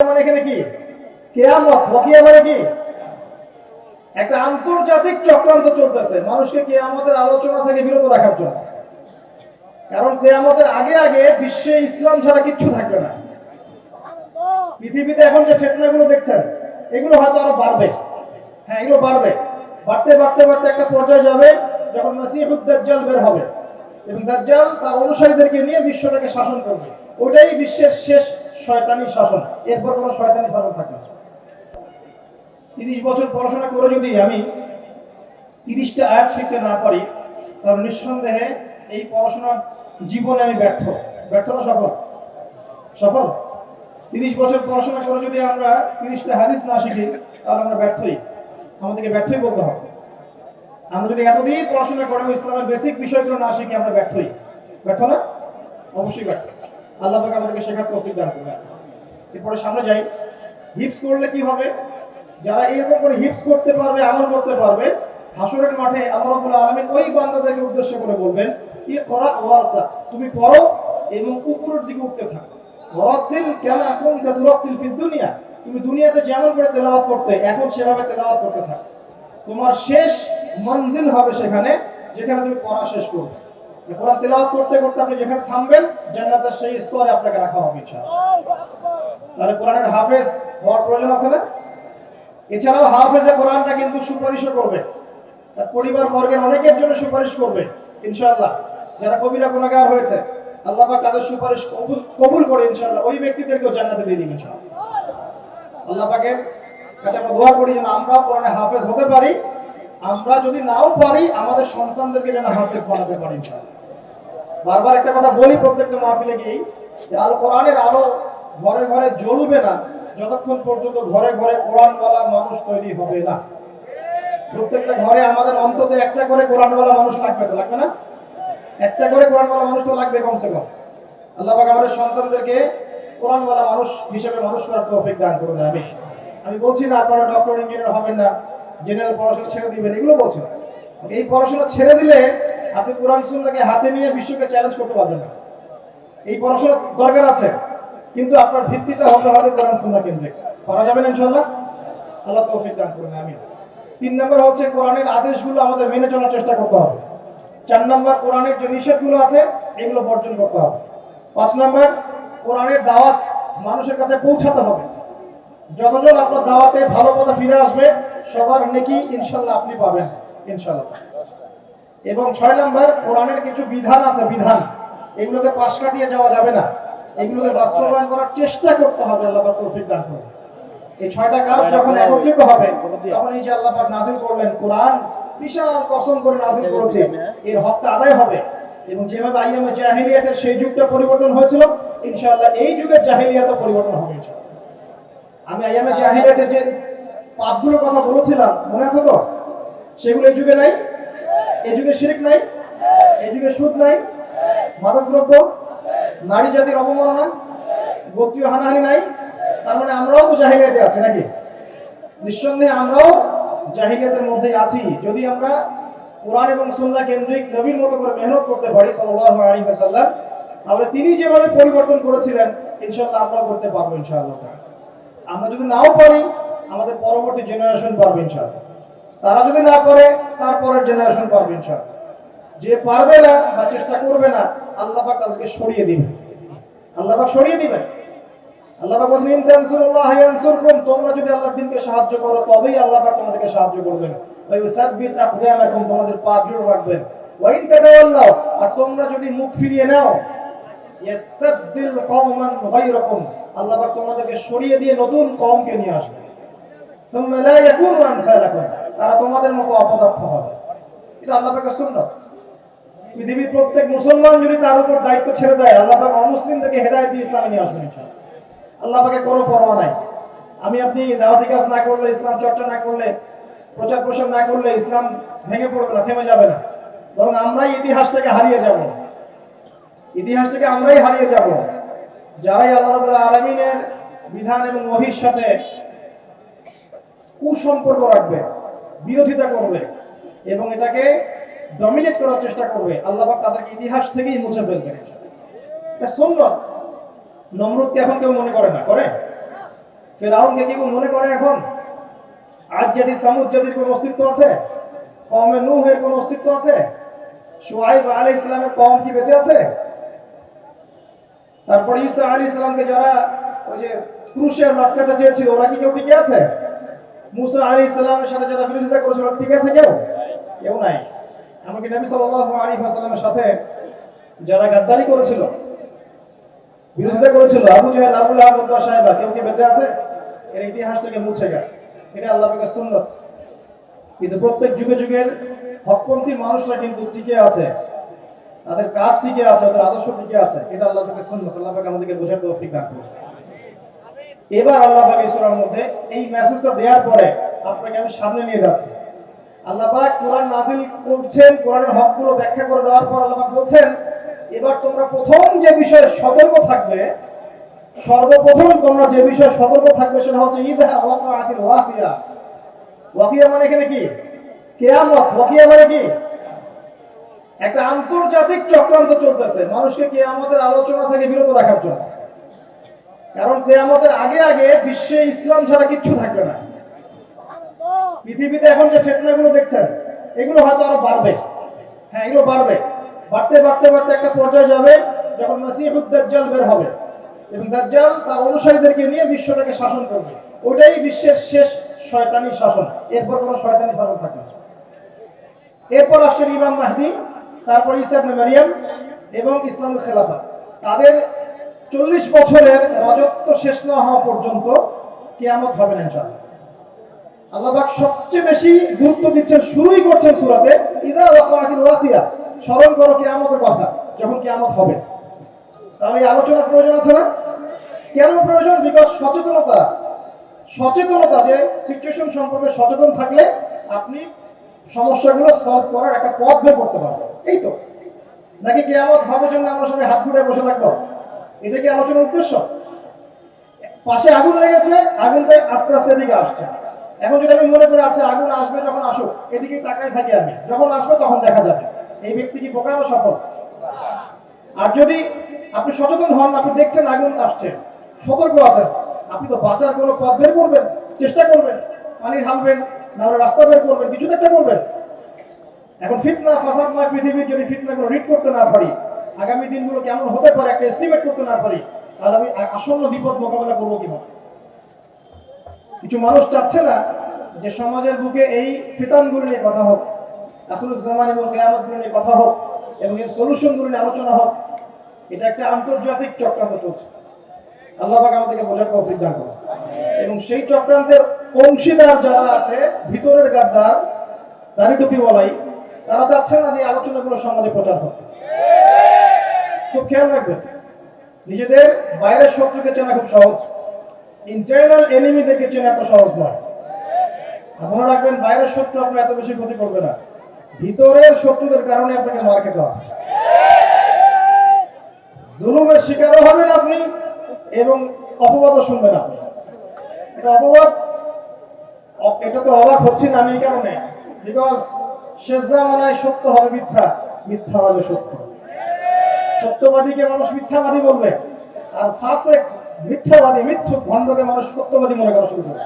মানে এখানে কি কিয়ামত, ওয়াকিয়া মানে কি একটা আন্তর্জাতিক চক্রান্ত চলতেছে মানুষকে কিয়ামতের আলোচনা থেকে বিরত রাখার জন্য। কারণ কিয়ামতের আগে আগে বিশ্বে ইসলাম ছাড়া কিচ্ছু থাকবে না। পৃথিবীতে এখন যে ফিতনাগুলো দেখছেন এগুলো হয়তো আরো বাড়বে। হ্যাঁ, এগুলো বাড়বে, বাড়তে বাড়তে বাড়তে একটা পর্যায়ে যাবে যখন মাসিহুদ দাজ্জাল বের হবে এবং দাজ্জাল তার অনুসারীদেরকে নিয়ে বিশ্বটাকে শাসন করবে। ওটাই বিশ্বের শেষ শয়তানি শাসন, এরপর কোনো শয়তানি শাসন থাকবে না। 30 বছর পড়াশোনা করে যদি আমি 30টা আয়াত শিখতে না পারি তাহলে নিঃসন্দেহে এই পড়াশোনার জীবনে আমি ব্যর্থ। ব্যর্থ না সফল? সফল। 30 বছর পড়াশোনা করে যদি আমরা 30টা হাদিস না শিখি তাহলে আমরা ব্যর্থই, আমাদেরকে ব্যর্থই বলতে হবে। আমরা যদি এতদিন পড়াশোনা করে ইসলামের বেসিক বিষয়গুলো না শিখি আমরা ব্যর্থই। ব্যর্থ না? অবশ্যই ব্যর্থ। আল্লাহ পাক আমাদেরকে শেখার তৌফিক দান করুন। এরপরে সামনে যাই। হিফজ করলে কি হবে? যারা এরকম করে হিফজ করতে পারবে, আমল করতে পারবে, হাসরের মাঠে আল্লাহ রাব্বুল আলামিন ওই বান্দাদেরকে উদ্দেশ্য করে বলবেন, ইকরা ওয়ারতা, তুমি পড়ো এবং উপরের দিকে উঠতে থাকো। ওয়ারাতিল কামা কুনতা তুরাতিল ফিদ দুনিয়া, তুমি দুনিয়াতে যেমন করে তেলাওয়াত করতে এখন সেভাবে তেলাওয়াত করতে থাকো। তোমার শেষ মঞ্জিল হবে সেখানে যেখানে তুমি পড়া শেষ করবে। কোরআন তেলাওয়াত করতে করতে আপনি যেখানে থামবেন জান্নাতের সেই স্তরে আপনাকে রাখা হবে ইনশাআল্লাহ। তাহলে কোরআনের হাফেজ হওয়ার প্রয়োজন আছে না? এছাড়াও হাফেজে কোরআনটা কিন্তু সুপারিশও করবে, তার পরিবার বর্গের অনেকের জন্য সুপারিশ করবে ইনশাআল্লাহ। যারা কবিরা গুনাহগার হয়েছে আল্লাহ পাক তাদের সুপারিশ কবুল করে ইনশাআল্লাহ ওই ব্যক্তিদেরকেও জান্নাতে দিয়ে দিবেন ইনশাআল্লাহ। আল্লাহ পাকের কাছে আমরা দোয়া করি যেন আমরা কোরআনে হাফেজ হতে পারি, আমরা যদি নাও পারি আমাদের সন্তানদেরকে যেন হাফেজ বানাতে পারি ইনশাআল্লাহ। বারবার একটা কথা বলি প্রত্যেকটা মাহফিলে গিয়ে যে আল কোরআনের আলো ঘরে ঘরে জ্বলবে না যতক্ষণ পর্যন্ত ঘরে ঘরে কোরআনওয়ালা মানুষ তৈরি হবে না। প্রত্যেকটা ঘরে আমাদের অন্তত একটা করে কোরআনওয়ালা মানুষ লাগবে, তো লাগবে না? একটা করে কোরআনওয়ালা মানুষ তো লাগবে কমসে কম। আল্লাহ পাক আমাদের সন্তানদেরকে কোরআনওয়ালা মানুষ হিসেবে মানুষ করার তৌফিক দান করুন। আমি বলছি না আপনারা ডক্টর ইঞ্জিনিয়ার হবেন না, জেনারেল পড়াশোনা ছেড়ে দিবেন, এগুলো বলছি না। এই পড়াশোনা ছেড়ে দিলে আপনি কোরআন সুন্নাহকে হাতে নিয়ে বিশ্বকে চ্যালেঞ্জ করতে পারবেন না। এই পড়াশোনা দরকার আছে, কিন্তু আপনার ভিত্তিটা হতে হবে কোরআন সুন্নাহ কেন্দ্রিক। করা যাবে না ইনশাআল্লাহ? আল্লাহ তৌফিক দান করুন। আমিন। 3 নম্বর হচ্ছে কোরআনের আদেশগুলো আমাদের মেনে চলার চেষ্টা করতে হবে। 4 নম্বর কোরআনের যে নিষেধগুলো আছে এগুলো বর্জন করতে হবে। 5 নম্বর কোরআনের দাওয়াত মানুষের কাছে পৌঁছাতে হবে। যতজন আপনার দাওয়াতে ভালো কথা ফিরে আসবে সবার নেকি ইনশাআল্লাহ আপনি পাবেন ইনশাআল্লাহ। এবং 6 নম্বর কোরআনের কিছু বিধান আছে, বিধান এগুলোকে পাশ কাটিয়ে যাওয়া যাবে না, এগুলোকে বাস্তবায়ন করার চেষ্টা করতে হবে। আল্লাহ পাক তৌফিক দান করুন। এই 6টা কাজ যখন একত্রিত হবে তখন এই যে আল্লাহ পাক নাযিল করবেন কোরআন, বিশাল কসম করে নাযিল করেছে, এর হকটা আদায় হবে। এবং যেভাবে আইয়ামে জাহিলিয়াতের সেই যুগটা পরিবর্তন হয়েছিল ইনশাআল্লাহ এই যুগের জাহিলিয়াতও পরিবর্তন হবে ইনশাআল্লাহ। আমি আইয়ামে জাহিলিয়াতের যে পাপগুলোর কথা বলেছিলাম মনে আছে তো? সেগুলো এই যুগে নাই। এই যুগে শিরক নাই, এই যুগে সুদ নাই, মাদকদ্রব্য, নারী জাতির অবমাননা, গোত্রীয় হানাহানি নাই। তার মানে আমরাও তো জাহিলিয়াতে আছি নাকি? নিঃসন্দেহে আমরাও জাহিলিয়াতের মধ্যেই আছি। যদি আমরা কোরআন এবং সুন্নাহ কেন্দ্রিক নবীর মতো করে মেহনত করতে পারি সাল্লাল্লাহু আলাইহি ওয়াসাল্লাম, তাহলে তিনি যেভাবে পরিবর্তন করেছিলেন ইনশাআল্লাহ আমরাও করতে পারবো ইনশাআল্লাহ। আমরা যদি নাও পারি আমাদের পরবর্তী জেনারেশন পারবে ইনশাআল্লাহ। তারা যদি না পারে তারপরের জেনারেশন পারবে ইনশাআল্লাহ। যে পারবে না বা চেষ্টা করবে না আল্লাহ পাক তাদেরকে সরিয়ে দিবেন। আল্লাহ পাক সরিয়ে দিবেন। আল্লাহ পাক বলেন ইন তানসুরুল্লাহ ইয়ানসুরকুম, তোমরা যদি আল্লাহর দ্বীনকে সাহায্য করো তবেই আল্লাহ পাক তোমাদেরকে সাহায্য করবেন। ওয়া ইউসাব্বিত আকদামাকুম, তোমাদের পা দৃঢ় রাখবেন। ওয়া ইন তাতাওয়াল্লাউ, আর তোমরা যদি মুখ ফিরিয়ে নাও, ইস্তাবদিল কওমান গায়রাকুম, আল্লাহ পাক তোমাদেরকে সরিয়ে দিয়ে নতুন কওমকে নিয়ে আসবে। সুম্মা লা ইয়াকুনু আমসালাকুম, তারা তোমাদের মতো অপদার্থ হবে। এটা আল্লাহ পাকের সুন্নাত। পৃথিবীর প্রত্যেক মুসলমান যদি তার উপর দায়িত্ব ছেড়ে দেয় আল্লাহ পাক অমুসলিমদেরকে হেদায়েত দিয়ে ইসলামে নিয়ে আসবেন ইনশাআল্লাহ। আল্লাহ পাকের কোনো পরোয়া নাই। আমি আপনি দাওয়াতি কাজ না করলে, ইসলাম চর্চা না করলে, প্রচার প্রসার না করলে ইসলাম ভেঙে পড়বে না, থেমে যাবে না। বরং আমরাই ইতিহাস থেকে হারিয়ে যাব, ইতিহাস থেকে আমরাই হারিয়ে যাব। যারাই আল্লাহ রাব্বুল আলামিনের বিধান এবং ওহীর সাথে কুসম্পর্ক রাখবে, বিরোধিতা করবে এবং এটাকে ডমিনেট করার চেষ্টা করবে, আল্লাহ পাক তাদেরকে ইতিহাস থেকেই মুছে ফেলবেন। এটা সুন্নাত। নমরুদকে এখন কেউ মনে করে না, করে? ফেরাউনকে কি মনে করে এখন আজ যদি সামুদ যদি কোনো অস্তিত্ব আছে? কওমে নূহের কোনো অস্তিত্ব আছে? শুআইব আলাইহিস সালামের কওম কি বেঁচে আছে? তারপর ঈসা আলাইহিস সালামকে যারা ওই যে ক্রুশে লটকাতে চেয়েছিল ওরা কি কেউ টিকে আছে? মুসা আলাইহিস সালামের সাথে যারা বিরোধিতা করেছিল ঠিক আছে কেউ? কেউ নাই। এমনকি নবী সাল্লাল্লাহু আলাইহি ওয়াসাল্লামের সাথে যারা গাদ্দারি করেছিল, বিরোধিতা করেছিল, আবু জাহেল, আবু লাহাব, উতবা, সাইবা, কেউ কি বেঁচে আছে? এর ইতিহাস থেকে মুছে গেছে। এটা আল্লাহ পাকের সুন্নাত। কিন্তু প্রত্যেক যুগে যুগের হকপন্থী মানুষরা কিন্তু টিকে আছে, তাদের কাজ টিকে আছে, তাদের আদর্শ টিকে আছে। এটা আল্লাহ পাকের সুন্নাত। আল্লাহ পাক আমাদেরকে বোঝার তৌফিক দান করুন। এবার আল্লাহ পাক এই সূরার মধ্যে এই মেসেজটা দেওয়ার পরে আপনাকে আমি সামনে নিয়ে যাচ্ছি। আল্লাহ পাক কোরআন নাযিল করছেন, কোরআনের হকগুলো ব্যাখ্যা করে দেওয়ার পর আল্লাহ পাক বলছেন, এবার তোমরা প্রথম যে বিষয়ে সতর্ক থাকবে, সর্বপ্রথম তোমরা যে বিষয়ে সতর্ক থাকবে সেটা হচ্ছে ইযা ওয়াকাআতিল ওয়াকিয়া। ওয়াকিয়া মানে এখানে কি? কিয়ামত। ওয়াকিয়া মানে কি? একটা আন্তর্জাতিক চক্রান্ত চলতেছে মানুষকে কিয়ামতের আলোচনা থেকে বিরত রাখার জন্য। কারণ কিয়ামতের আগে আগে বিশ্বে ইসলাম ছাড়া কিচ্ছু থাকবে না। পৃথিবীতে এখন যে ফিতনাগুলো দেখছেন এগুলো হয়তো আরো বাড়বে। হ্যাঁ, এগুলো বাড়বে। বাড়তে বাড়তে বাড়তে একটা পর্যায়ে যাবে যখন মাসিহুদ দাজ্জাল বের হবে এবং দাজ্জাল তার অনুসারীদেরকে নিয়ে বিশ্বটাকে শাসন করবে। ওটাই বিশ্বের শেষ শয়তানি শাসন। এরপর কোনো শয়তানি শাসন থাকবে না। এরপর আসছেন ইমাম মাহদী, তারপর ঈসা ইবনে মারইয়াম এবং ইসলামের খেলাফত। তাদের 40 বছরের রাজত্ব শেষ না হওয়া পর্যন্ত কিয়ামত হবে না ইনশাআল্লাহ। আল্লাহ পাক সবচেয়ে বেশি গুরুত্ব দিচ্ছেন, শুরুই করছেন সূরাতে ইযা ওয়াকাআতিল ওয়াকিয়া। স্মরণ করো কিয়ামতের কথা, যখন কিয়ামত হবে। তাহলে এই আলোচনার প্রয়োজন আছে না? কেন প্রয়োজন? বিকজ সচেতনতা যে সিচুয়েশন সম্পর্কে সচেতন থাকলে আপনি সমস্যাগুলো সলভ করার একটা পথ বের করতে পারবেন। এই তো, নাকি কিয়ামত হবে জন্য আমরা সবাই হাত গুটিয়ে বসে থাকবো? এটা কি আলোচনার উদ্দেশ্য? পাশে আগুন লেগেছে, আগুনটা আস্তে আস্তে এদিকে আসছে। এখন যদি আমি মনে করি আচ্ছা আগুন আসবে, যখন আসুক এদিকে তাকায় থাকি আমি, যখন আসবে তখন দেখা যাবে, এই ব্যক্তি কি বোকা না সফল? আর যদি আপনি সচেতন হন, আপনি দেখছেন আগুন আসছে, সতর্ক আছেন, আপনি তো বাঁচার কোনো পথ বের করবেন, চেষ্টা করবেন, পানি ঢালবেন, না রাস্তা বের করবেন, কিছু একটা করবেন। এখন ফিতনা ফাসাদময় পৃথিবীর যদি ফিতনাগুলো রিড করতে না পারি, আগামী দিনগুলো কেমন হতে পারে একটা এস্টিমেট করতে না পারি, তাহলে আমি আসন্ন বিপদ মোকাবেলা করবো কিভাবে? কিছু মানুষ চাচ্ছে না যে সমাজের বুকে এই ফিতানগুলো নিয়ে কথা হোক, আখিরুজ জামান এবং কিয়ামতগুলো নিয়ে কথা হোক এবং এর সলিউশনগুলো নিয়ে আলোচনা হোক। এটা একটা আন্তর্জাতিক চক্রান্ত চলছে। আল্লাহ পাক আমাদেরকে বোঝার তৌফিক দান করুন। এবং সেই চক্রান্তের অংশীদার যারা আছে, ভিতরের গাদ্দার, দাড়ি টুপি বলাই, তারা চাচ্ছে না যে আলোচনাগুলো সমাজে প্রচার হোক। খুব খেয়াল রাখবেন, নিজেদের বাইরের শত্রুকে চেনা খুব সহজ, ইন্টারনাল এনিমিদেরকে চেনা এত সহজ নয়। মনে রাখবেন, বাইরের শত্রু আপনার এত বেশি ক্ষতি করবে না, ভিতরের শত্রুদের কারণে আপনাকে মার খেতে হবে, জুলুমের শিকারও হবেন আপনি এবং অপবাদও শুনবেন আপনি। এটা অপবাদ, এটাতে অবাক হচ্ছি না আমি এই কারণে, বিকজ শেষ জামানায় সত্য হবে মিথ্যা, মিথ্যা হবে সত্য। সত্যবাদীকে মানুষ মিথ্যাবাদী বলবে, আর ফাসেক মিথ্যাবাদী, মিথ্যুক ভণ্ডকে মানুষ সত্যবাদী মনে করা শুরু করবে।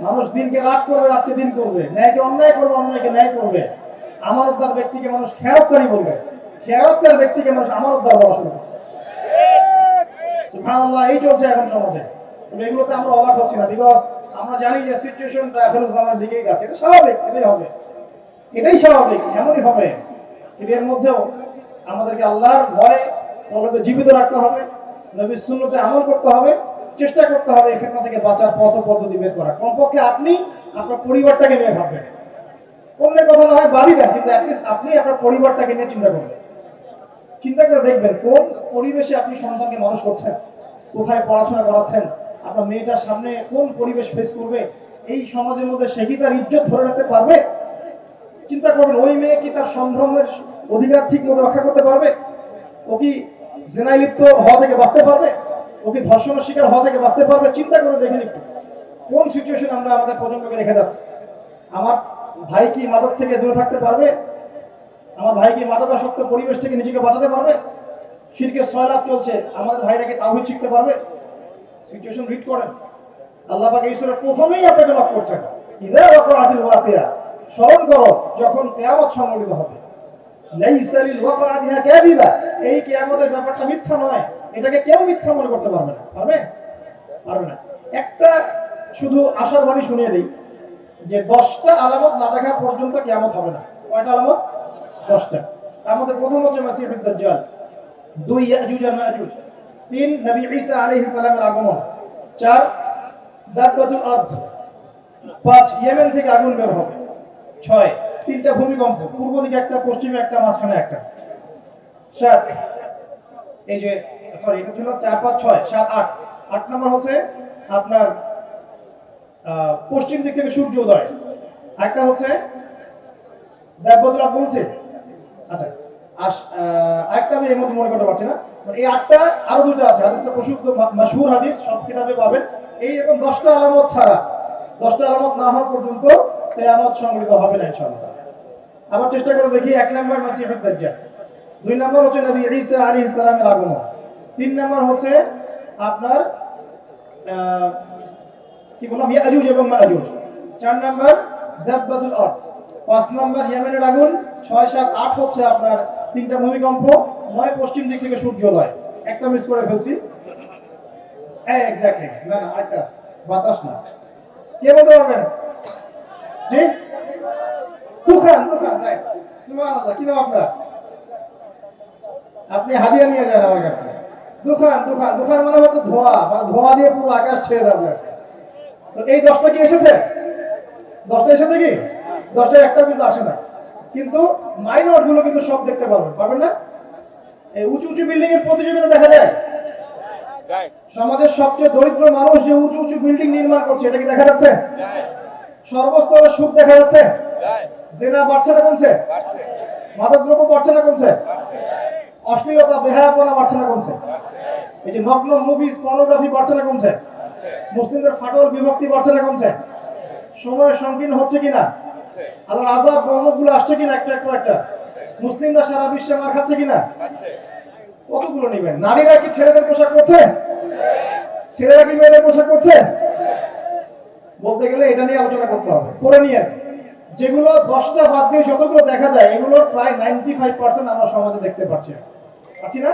মানুষ দিনকে রাত করবে, রাতকে দিন করবে, ন্যায়কে অন্যায় করবে, অন্যায়কে ন্যায় করবে। আমানতদার ব্যক্তিকে মানুষ খেয়ারতকারী বলবে, খেয়ারতদার ব্যক্তিকে মানুষ আমানতদার বলা শুরু করবে। সুবহানাল্লাহ, এই চলছে এখন সমাজে। এগুলোতে আমরা অবাক হচ্ছি না, বিকজ আমরা জানি যে সিচুয়েশনটা এখন জানার দিকেই যাচ্ছে। এটা স্বাভাবিক, এটাই হবে, এটাই স্বাভাবিক, এমনই হবে। কিন্তু এর মধ্যেও আমাদেরকে আল্লাহর ভয় কলবে জীবিত রাখতে হবে, নবীর সুন্নতে আমল করতে হবে, চেষ্টা করতে হবে এই ফিতনা থেকে বাঁচার পথ ও পদ্ধতি বের করার। কমপক্ষে আপনি আপনার পরিবারটাকে নিয়ে ভাববেন, অন্যের কথা না হয় বাড়ি দেন, কিন্তু অ্যাটলিস্ট আপনি আপনার পরিবারটাকে নিয়ে চিন্তা করবেন। চিন্তা করে দেখবেন কোন পরিবেশে আপনি সন্তানকে মানুষ করছেন, কোথায় পড়াশোনা করাচ্ছেন, আপনার মেয়েটার সামনে কোন পরিবেশ ফেস করবে, এই সমাজের মধ্যে সে কি তার ইজ্জত ধরে রাখতে পারবে? চিন্তা করবেন, ওই মেয়ে কি তার সম্ভ্রমের অধিকার ঠিক মতো রক্ষা করতে পারবে? ও কি জিনায় লিপ্ত হওয়া থেকে বাঁচতে পারবে? ও কি ধর্ষণের শিকার হওয়া থেকে বাঁচতে পারবে? চিন্তা করে দেখেন একটু, কোন সিচুয়েশন আমরা আমাদের প্রজন্মকে রেখে যাচ্ছি। আমার ভাই কি মাদক থেকে দূরে থাকতে পারবে? আমার ভাই কি মাদকাসক্ত পরিবেশ থেকে নিজেকে বাঁচাতে পারবে? শিরকের সয়লাভ চলছে, আমাদের ভাইরা কি তাওহীদ শিখতে পারবে? সিচুয়েশন রিড করেন। আল্লাহ পাক এই সূরা প্রথমেই আপনাকে নক করছেন, ইযা ওয়াকাআতিল ওয়াকিয়া, স্মরণ করো যখন কিয়ামত সংঘটিত হবে। লাইসা লিল ওয়াকাআতিহা কাযিবা, এই কিয়ামতের ব্যাপারটা মিথ্যা নয়, এটাকে কেউ মিথ্যা মনে করতে পারবে না। পারবে? পারবে না। একটা শুধু আশার বাণী শুনিয়ে দেই যে 10টা আলামত না দেখা পর্যন্ত কিয়ামত হবে না। কয়টা আলামত? 10টা। তার মধ্যে প্রথম হচ্ছে মাসিহুদ দাজ্জাল, 2 ইয়াজুজ আর মাজুজ, 3 নবী ঈসা আলাইহিস সালামের আগমন, 4 দাব্বাতুল আরদ, 5 ইয়েমেন থেকে আগুন বের হবে, 6 3টা ভূমিকম্প, পূর্ব দিকে একটা, পশ্চিমে একটা, মাঝখানে একটা, 7 এই যে সরি এটা ছিল 4 5 6 7 8, 8 নাম্বার হচ্ছে আপনার পশ্চিম দিক থেকে সূর্য উদয়, একটা হচ্ছে দাব্বাতুল আরদ বলছে। আচ্ছা আরেকটা আমি এই মধ্যে মনে করতে পারছি না, এই 8টা আরো 2টা আছে, হাদিসটা প্রসিদ্ধ মাশহুর হাদিস, সব কিতাবে পাবেন। এইরকম 10টা আলামত ছাড়া, 10টা আলামত না হওয়া পর্যন্ত কিয়ামত সংঘটিত হবে না ইনশাআল্লাহ। আবার চেষ্টা করে দেখি। 1 নাম্বার মাসিহুদ দাজ্জাল, 2 নাম্বার হচ্ছে নবী ঈসা আলাইহিস সালামের আগমন, 3 নাম্বার হচ্ছে আপনার কি বললাম ইয়াজুজ এবং মাজুজ, 4 নাম্বার দাব্বাতুল আরদ, 5 নাম্বার ইয়েমেনের আগুন, 6 7 8 হচ্ছে আপনার 3টা ভূমিকম্প, 9 পশ্চিম দিক থেকে সূর্যোদয়। একটা মিস করে ফেলছি। এক্স্যাক্টলি, না না আরেকটা আছে, বাতাস না, কে বলতে পারবেন? জি তুফান, তুফান রাইট, সুবহানাল্লাহ। কি নাম আপনার? আপনি হাদিয়া নিয়ে যান আমার কাছে। তুফান, তুফান, তুফান মানে হচ্ছে ধোঁয়া, মানে ধোঁয়া দিয়ে পুরো আকাশ ছেয়ে যাবে। তো এই 10টা কি এসেছে? 10টা এসেছে কি? 10টার একটা কিন্তু আসে না, কিন্তু মাইনর গুলো কিন্তু সব দেখতে পারবেন, পারবেন না? এই উঁচু উঁচু বিল্ডিং এর প্রতিযোগিতা দেখা যায়। সমাজের সবচেয়ে দরিদ্র মানুষ যে উঁচু উঁচু বিল্ডিং নির্মাণ করছে, এটা কি দেখা যাচ্ছে? সর্বস্তরে সুদ দেখা যাচ্ছে। জিনা বাড়ছে না কমছে? মাদকদ্রব্য বাড়ছে না কমছে? অশ্লীলতা বেহায়াপনা বাড়ছে না কমছে? এই যে নগ্ন মুভিজ, পর্নোগ্রাফি বাড়ছে না কমছে? মুসলিমদের ফাটল বিভক্তি বাড়ছে না কমছে? সময় সংকীর্ণ হচ্ছে কিনা? আল্লাহর আযাব গজব গুলো আসছে কিনা একটা একটা? মুসলিমরা সারা বিশ্বে মার খাচ্ছে কিনা? কতগুলো নেবেন? নারীরা কি ছেলেদের পোশাক পরছে? ছেলেরা কি মেয়েদের পোশাক পরছে? বলতে গেলে এটা নিয়ে আলোচনা করতে হবে। পরে নিয়ে যেগুলো 10টা বাদ দিয়ে যতগুলো দেখা যায়, এগুলোর প্রায় 95% আমরা সমাজে দেখতে পাচ্ছি না।